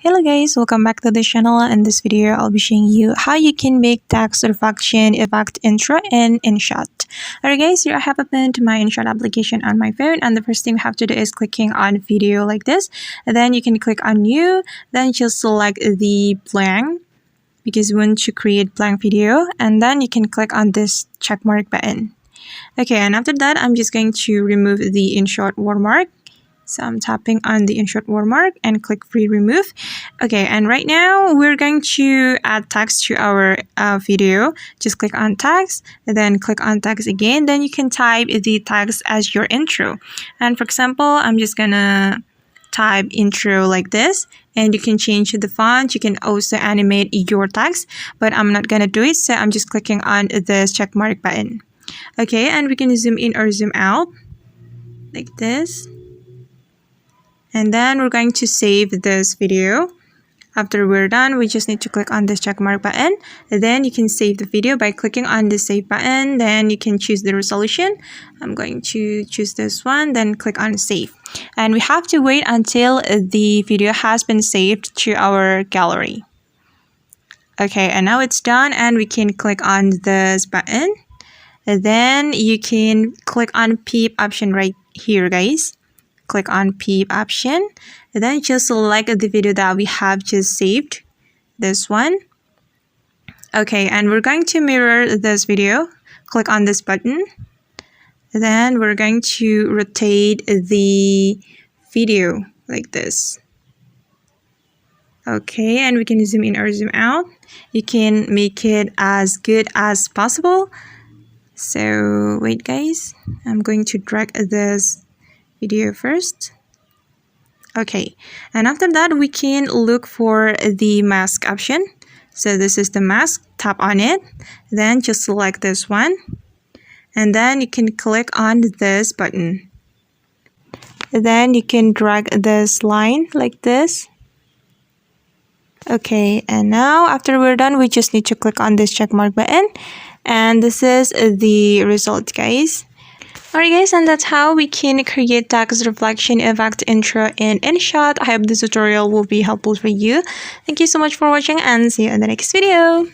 Hello guys, welcome back to the channel. In this video, I'll be showing you how you can make text reflection effect intro in InShot. Alright guys, here I have opened my InShot application on my phone, and the first thing you have to do is clicking on video like this. And then you can click on new, then just select the blank because we want to create blank video, and then you can click on this check mark button. Okay, and after that, I'm just going to remove the InShot watermark. So I'm tapping on the InShot watermark and click free remove. Okay, and right now we're going to add text to our video. Just click on text, and then click on text again. Then you can type the text as your intro. And for example, I'm just gonna type intro like this, and you can change the font. You can also animate your text, but I'm not gonna do it, so I'm just clicking on this check mark button. Okay, and we can zoom in or zoom out like this. And then we're going to save this video. After we're done, we just need to click on this check mark button. And then you can save the video by clicking on the save button. Then you can choose the resolution. I'm going to choose this one, then click on save. And we have to wait until the video has been saved to our gallery. Okay, and now it's done, and we can click on this button. And then you can click on peep option right here, guys. Click on peep option, and then just select the video that we have just saved, this one. Okay, and we're going to mirror this video. Click on this button, and then we're going to rotate the video like this. Okay, and we can zoom in or zoom out. You can make it as good as possible. So wait guys, I'm going to drag this video first. Okay, and after that we can look for the mask option. So this is the mask. Tap on it, then just select this one, and then you can click on this button. Then you can drag this line like this. Okay, and now after we're done, we just need to click on this check mark button, and this is the result, guys. Alright guys, and that's how we can create text reflection effect intro in InShot. I hope this tutorial will be helpful for you. Thank you so much for watching, and see you in the next video.